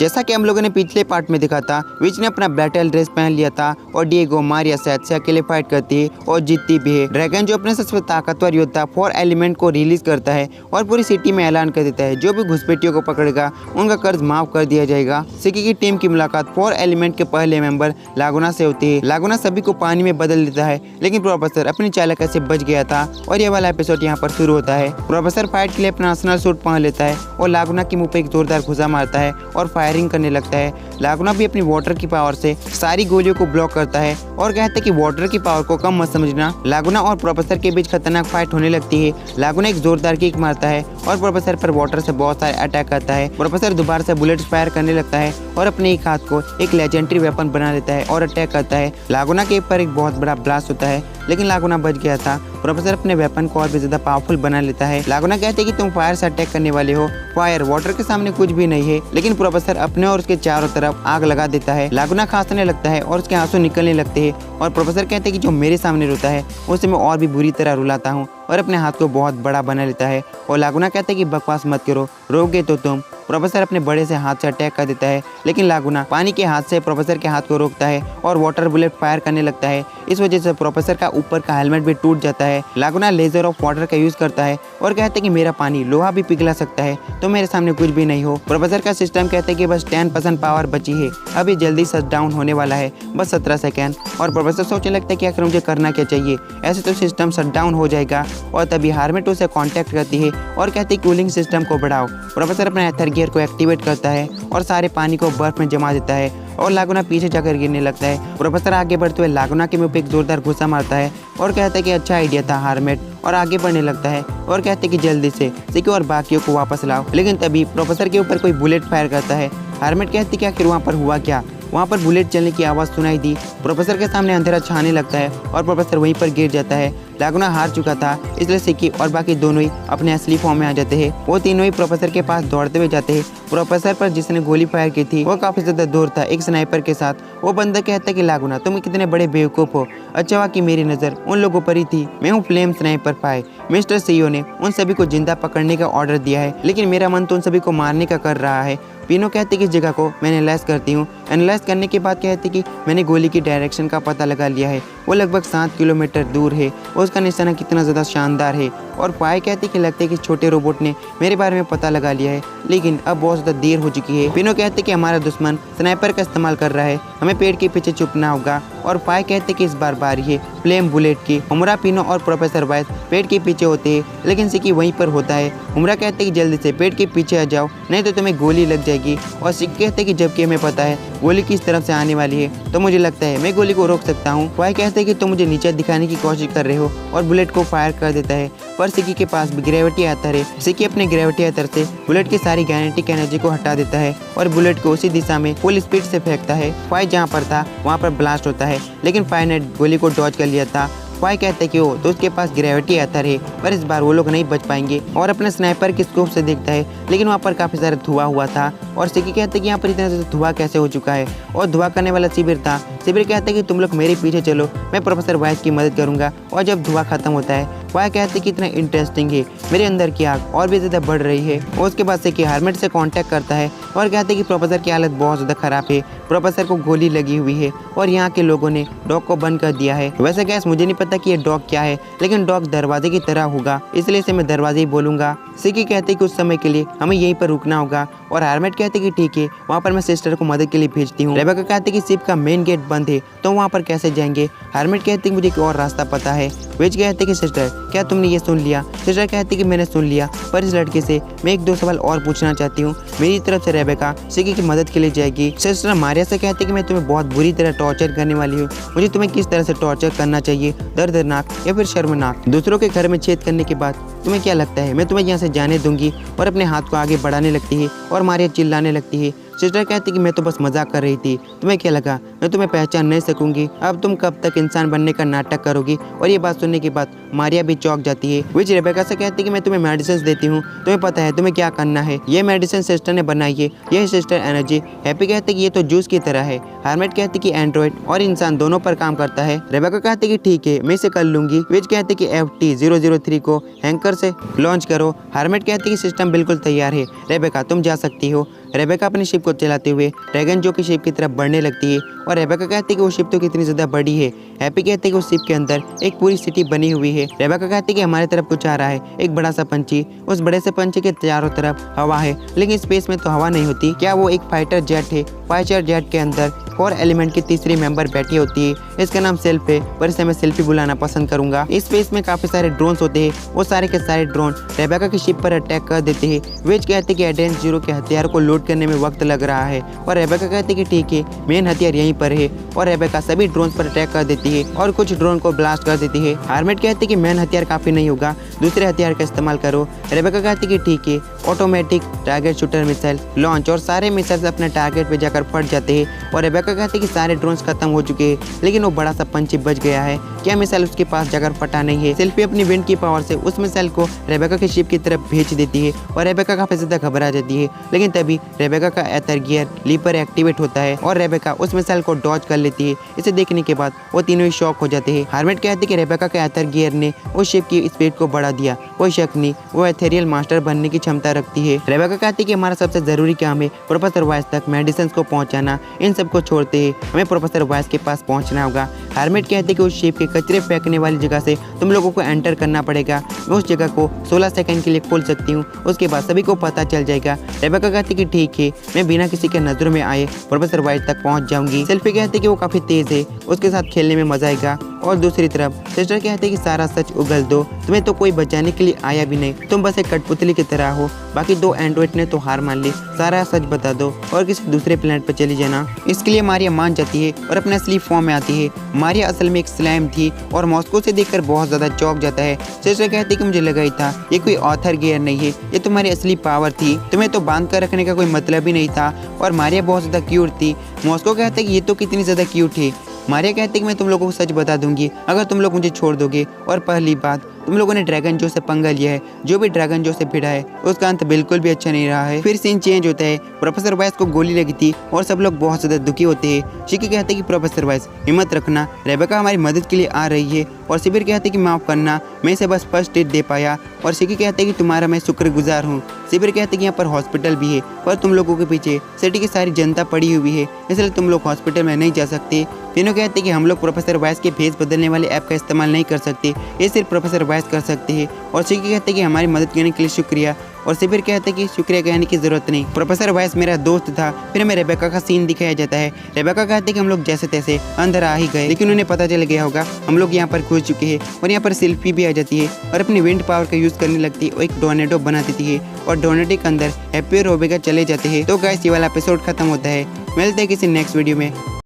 जैसा कि हम लोगों ने पिछले पार्ट में देखा था, विच ने अपना बैटल ड्रेस पहन लिया था और डिएगो मारिया सेथ से अकेले फाइट करती है और जीतती भी है। ड्रैगन जो अपने सबसे ताकतवर योद्धा 4 एलिमेंट को रिलीज करता है और पूरी सिटी में ऐलान कर देता है जो भी घुसपैठियों को पकड़ेगा उनका कर्ज माफ कर दिया जाएगा। सिकी की टीम की मुलाकात 4 एलिमेंट के पहले मेंबर लागुना से होती है। लागुना सभी को पानी में बदल देता है, लेकिन प्रोफेसर अपनी चालाकी से बच गया था और ये वाला एपिसोड यहाँ पर शुरू होता है। प्रोफेसर फाइट के लिए अपना अर्सेनल सूट पहन लेता है और लागुना के मुंह पे एक जोरदार घुसा मारता है और फायरिंग करने लगता है। लागुना भी अपनी वाटर की पावर से सारी गोलियों को ब्लॉक करता है और कहता है कि वाटर की पावर को कम मत समझना। लागुना और प्रोफेसर के बीच खतरनाक फाइट होने लगती है। लागुना एक जोरदार किक मारता है और प्रोफेसर पर वाटर से बहुत सारे अटैक करता है। प्रोफेसर दोबारा से बुलेट फायर करने लगता है और अपने एक हाथ को एक लेजेंडरी वेपन बना लेता है और अटैक करता है। लागुना के ऊपर एक बहुत बड़ा ब्लास्ट होता है, लेकिन लागुना बच गया था। प्रोफेसर अपने वेपन को और भी ज्यादा पावरफुल बना लेता है। लागुना कहते हैं कि तुम फायर से अटैक करने वाले हो, फायर वाटर के सामने कुछ भी नहीं है, लेकिन प्रोफेसर अपने और उसके चारों तरफ आग लगा देता है। लागुना खांसने लगता है और उसके आंसू निकलने लगते हैं और प्रोफेसर कहते हैं कि जो मेरे सामने रोता है उसे मैं और भी बुरी तरह रुलाता हूँ और अपने हाथ को बहुत बड़ा बना लेता है। और लागुना कहते हैं कि बकवास मत करो, रोगे तो तुम। प्रोफेसर अपने बड़े से हाथ से अटैक कर देता है, लेकिन लागुना पानी के हाथ से प्रोफेसर के हाथ को रोकता है और वाटर बुलेट फायर करने लगता है। इस वजह से प्रोफेसर का ऊपर का हेलमेट भी टूट जाता है। लागुना लेजर ऑफ वाटर का यूज करता है और कहते हैं कि मेरा पानी लोहा भी पिघला सकता है, तो मेरे सामने कुछ भी नहीं हो। प्रोफेसर का सिस्टम कहते हैं कि बस 10% पावर बची है, अभी जल्दी शट डाउन होने वाला है, बस 17 सेकेंड। और प्रोफेसर सोचने लगता है कि आखिर मुझे करना क्या चाहिए, ऐसे तो सिस्टम शट डाउन हो जाएगा। और तभी हार्मेट उसे कॉन्टेक्ट करती है और कहती है कूलिंग सिस्टम को बढ़ाओ। प्रोफेसर अपने एथर गियर को एक्टिवेट करता है और सारे पानी को बर्फ में जमा देता है और लागुना पीछे जाकर गिरने लगता है। प्रोफेसर आगे बढ़ते हुए लागुना के मुंह पे एक जोरदार घुसा मारता है और कहता है कि अच्छा आइडिया था हार्मेट, और आगे बढ़ने लगता है और कहते हैं कि जल्दी से सिकी और बाकियों को वापस लाओ। लेकिन तभी प्रोफेसर के ऊपर कोई बुलेट फायर करता है। हार्मेट कहती कि आखिर वहाँ पर हुआ क्या, वहाँ पर बुलेट चलने की आवाज़ सुनाई दी। प्रोफेसर के सामने अंधेरा छाने लगता है और प्रोफेसर वहीं पर गिर जाता है। लागुना हार चुका था, इसलिए सिकी और बाकी दोनों ही अपने असली फॉर्म में आ जाते हैं। वो तीनों ही प्रोफेसर के पास दौड़ते हुए जाते हैं। प्रोफेसर पर जिसने गोली फायर की थी वो काफी ज्यादा दूर था, एक स्नाइपर के साथ। वो बंदा कहता है कि लागुना तुम कितने बड़े बेवकूफ हो, अच्छा हुआ कि मेरी नजर उन लोगों पर ही थी, मैं हूँ फ्लेम स्नाइपर फाई। मिस्टर सीईओ ने उन सभी को जिंदा पकड़ने का ऑर्डर दिया है, लेकिन मेरा मन तो उन सभी को मारने का कर रहा है। पिनो कहते कि इस जगह को मैं एनालाइज करती हूँ। एनालाइज करने के बाद कहते कि मैंने गोली की डायरेक्शन का पता लगा लिया है, वो लगभग 7 किलोमीटर दूर है और उसका निशाना कितना ज़्यादा शानदार है। और फाई कहते कि लगता है कि छोटे रोबोट ने मेरे बारे में पता लगा लिया है, लेकिन अब बहुत ज़्यादा देर हो चुकी है। पिनो कहते कि हमारा दुश्मन स्नाइपर का इस्तेमाल कर रहा है, हमें पेड़ के पीछे छुपना होगा। और फाई कहते कि इस बार बारी है फ्लेम बुलेट की। उमरा, पिनो और प्रोफेसर वाइस पेड़ के पीछे होते हैं, लेकिन सिकी वहीं पर होता है। उमरा कहते कि जल्दी से पेड़ के पीछे आ जाओ, नहीं तो तुम्हें गोली लग जाएगी। और सिकी कहते कि जबकि हमें पता है गोली किस तरफ से आने वाली है, तो मुझे लगता है मैं गोली को रोक सकता हूँ। फाई कहते कि तुम मुझे नीचे दिखाने की कोशिश कर रहे हो और बुलेट को फायर कर देता है, पर सिकी के पास भी ग्रेविटी एथर है। सिकी अपने ग्रेविटी एथर से बुलेट की सारी काइनेटिक एनर्जी को हटा देता है और बुलेट को उसी दिशा में फुल स्पीड से फेंकता है। फाई जहाँ पर था वहाँ पर ब्लास्ट होता है, लेकिन फाई ने गोली को डॉज कर लिया था। फाई कहते कि वो तो उसके पास ग्रेविटी एथर है, पर इस बार वो लोग नहीं बच पाएंगे। और अपने स्नाइपर की स्कोप से देखता है, लेकिन वहाँ पर काफी सारा धुआं हुआ था। और सिकी कहते कि यहाँ पर इतना ज़्यादा धुआं कैसे हो चुका है, और धुआं करने वाला शिविर था। शिविर कहते कि तुम लोग मेरे पीछे चलो, मैं प्रोफेसर वाइस की मदद करूंगा। और जब धुआं खत्म होता है, फाई कहते कि इतना इंटरेस्टिंग है, मेरे अंदर की आग और भी ज्यादा बढ़ रही है। और उसके बाद सिकी हार्मेट से कांटेक्ट करता है और कहते कि प्रोफेसर की हालत बहुत ज्यादा खराब है, प्रोफेसर को गोली लगी हुई है और यहाँ के लोगों ने डॉग को बंद कर दिया है। वैसे गैस मुझे नहीं पता कि ये डॉग क्या है, लेकिन डॉग दरवाजे की तरह होगा, इसलिए इसे मैं दरवाजे ही बोलूंगा। सिकी कहते कि उस समय के लिए हमें यहीं पर रुकना होगा। और हार्मेट कहते कि ठीक है, वहाँ पर मैं सिस्टर को मदद के लिए भेजती हूँ। रेबेका कहते कि शिप का मेन गेट बंद है, तो वहाँ पर कैसे जाएंगे। हार्मेट कहते कि मुझे एक और रास्ता पता है। विच कहते कि सिस्टर क्या तुमने ये सुन लिया। सिस्टर कहती कि मैंने सुन लिया, पर इस लड़के से मैं 1-2 सवाल और पूछना चाहती हूँ। मेरी तरफ से रेबेका सिकी की मदद के लिए जाएगी। सिस्टर मारिया से कहती कि मैं तुम्हें बहुत बुरी तरह टॉर्चर करने वाली हूँ, मुझे तुम्हें किस तरह से टॉर्चर करना चाहिए, दर्दनाक या फिर शर्मनाक। दूसरों के घर में छेद करने के बाद तुम्हें क्या लगता है मैं तुम्हें यहाँ से जाने दूंगी। और अपने हाथ को आगे बढ़ाने लगती है और मारिया चिल्लाने लगती है। सिस्टर कहती कि मैं तो बस मजाक कर रही थी, तुम्हें क्या लगा मैं तुम्हें पहचान नहीं सकूंगी, अब तुम कब तक इंसान बनने का नाटक करोगी। और ये बात सुनने के बाद मारिया भी चौंक जाती है। विच रेबेका से कहती कि मैं तुम्हें मेडिसिन देती हूँ, तुम्हें पता है तुम्हें क्या करना है, ये मेडिसिन सिस्टर ने बनाई है, यह सिस्टर एनर्जी। हैप्पी कहती कि ये तो जूस की तरह है। हार्मेट कहती कि एंड्रॉइड और इंसान दोनों पर काम करता है। रेबेका कहती कि ठीक है मैं इसे कर लूंगी। विच कहती कि FT003 को हैंकर से लॉन्च करो। हार्मेट कहती कि सिस्टम बिल्कुल तैयार है, रेबेका तुम जा सकती हो। रेबेका अपनी शिप को चलाते हुए ड्रैगन जो की शिप की तरफ बढ़ने लगती है और रेबेका कहती है कि वो शिप तो कितनी ज्यादा बड़ी है। हैप्पी कहते हैं कि उस शिप के अंदर एक पूरी सिटी बनी हुई है। रेबेका कहती है कि हमारे तरफ कुछ आ रहा है, एक बड़ा सा पंछी। उस बड़े से पंछी के चारों तरफ हवा है, लेकिन स्पेस में तो हवा नहीं होती। क्या वो एक फाइटर जेट है? फाइटर जेट के अंदर 4 एलिमेंट की तीसरी मेंबर बैठी होती है, इसका नाम सेल्फ है, पर इसे मैं सेल्फी बुलाना पसंद करूंगा। इस स्पेस में काफी सारे ड्रोन्स होते हैं, वो सारे के सारे ड्रोन रेबेका की शिप पर अटैक कर देते हैं। विच कहते हैं कि एडेंस जीरो के हथियार को लोड करने में वक्त लग रहा है और रेबेका कहती है कि ठीक है, मेन हथियार यहीं पर है और रेबेका सभी ड्रोन पर अटैक कर देती है और कुछ ड्रोन को ब्लास्ट कर देती है। हार्मेट कहती है कि मेन हथियार काफी नहीं होगा, दूसरे हथियार का इस्तेमाल करो। रेबेका कहती है कि ठीक है। Automatic target shooter missile launch और सारे मिसाइल अपने टारगेट पे जाकर फट जाते हैं और रेबेका कहती है कि सारे ड्रोन्स खत्म हो चुके हैं, लेकिन वो बड़ा सा पंछी बच गया है। क्या मिसाइल उसके पास जाकर फटा नहीं है? सेल्फी अपनी विंड की पावर से उस मिसाइल को रेबेका की शिप की तरफ भेज देती है और रेबेका काफी ज्यादा घबरा जाती है, लेकिन तभी रेबेका का एथर गियर लीपर एक्टिवेट होता है और रेबेका उस मिसाइल को डॉज कर लेती है। इसे देखने के बाद वो तीनों ही शॉक हो जाते हैं। हार्मेट कहती है कि रेबेका के एथर गियर ने उस शिप की स्पीड को बढ़ा दिया। कोई शक नहीं, वो एथेरियल मास्टर बनने की क्षमता रखती है। रेबेका कहती है कि हमारा सबसे जरूरी काम है प्रोफेसर वाइस तक मेडिसिन को पहुंचाना। इन सबको छोड़ते ही हमें प्रोफेसर वाइस के पास पहुंचना होगा। हार्मेट कहते हैं कि उस शिप के कचरे फेंकने वाली जगह से तुम लोगों को एंटर करना पड़ेगा। मैं उस जगह को 16 सेकंड के लिए खोल सकती हूँ, उसके बाद सभी को पता चल जाएगा। रेबेका कहती है कि ठीक है, मैं बिना किसी के नजरों में आए प्रोफेसर वाइस तक पहुंच जाऊंगी। सेल्फी कहती है कि वो काफी तेज है, उसके साथ खेलने में मजा आएगा। और दूसरी तरफ सिस्टर कहते हैं कि सारा सच उगल दो, तुम्हें तो कोई बचाने के लिए आया भी नहीं, तुम बस एक कठपुतली की तरह हो। बाकी 2 एंड्रॉइड ने तो हार मान ली, सारा सच बता दो और किसी दूसरे प्लेनेट पर चली जाना। इसके लिए मारिया मान जाती है और अपने असली फॉर्म में आती है। मारिया असल में एक स्लाइम थी और मॉस्को से देखकर बहुत ज्यादा चौंक जाता है। सिस्टर कहती है कि मुझे लगा ही था, ये कोई ऑथर गियर नहीं है, ये तुम्हारी असली पावर थी, तुम्हें तो बांध कर रखने का कोई मतलब ही नहीं था। और मारिया बहुत ज्यादा क्यूट थी। मॉस्को कहता है कि ये तो कितनी ज्यादा क्यूट है। मारिया कहती है कि मैं तुम लोगों को सच बता दूंगी अगर तुम लोग मुझे छोड़ दोगे। और पहली बात, तुम लोगों ने ड्रैगन जो से पंगा लिया है, जो भी ड्रैगन जो से भिड़ा है उसका अंत बिल्कुल भी अच्छा नहीं रहा है। फिर सीन चेंज होता है, प्रोफेसर वाइस को गोली लगी थी और सब लोग बहुत ज्यादा दुखी होते हैं। शिकी कहते हैं कि प्रोफेसर वाइस हिम्मत रखना, रेबेका हमारी मदद के लिए आ रही है। और शिबिर कहते हैं कि माफ करना, मैं इसे बस फर्स्ट एड दे पाया। और शिकी कहते हैं कि तुम्हारा मैं शुक्रगुजार हूँ। शिबिर कहते हैं कि यहाँ पर हॉस्पिटल भी है, पर तुम लोगों के पीछे सिटी की सारी जनता पड़ी हुई है, इसलिए तुम लोग हॉस्पिटल में नहीं जा सकते। तीनों कहते हैं कि हम लोग प्रोफेसर वाइस के भेज बदलने वाले ऐप का इस्तेमाल नहीं कर सकते, ये सिर्फ प्रोफेसर वाइस कर सकते हैं। और शिकी कहते हैं कि हमारी मदद करने के लिए शुक्रिया। और शिबिर कहते हैं कि शुक्रिया कहने की जरूरत नहीं, प्रोफेसर वाइस मेरा दोस्त था। फिर हमें रेबेका का सीन दिखाया जाता है। रेबेका कहते हैं कि हम लोग जैसे तैसे अंदर आ ही गए, लेकिन उन्हें पता चल गया होगा हम लोग यहाँ पर घुस चुके हैं। और यहाँ पर सेल्फी भी आ जाती है और अपनी विंड पावर का यूज करने लगती है और एक टोर्नेडो बना देती है और टोर्नेडो के अंदर हैप्पी और रेबेका चले जाते हैं। तो गाइस ये वाला एपिसोड खत्म होता है। मिलते हैं किसी नेक्स्ट वीडियो में।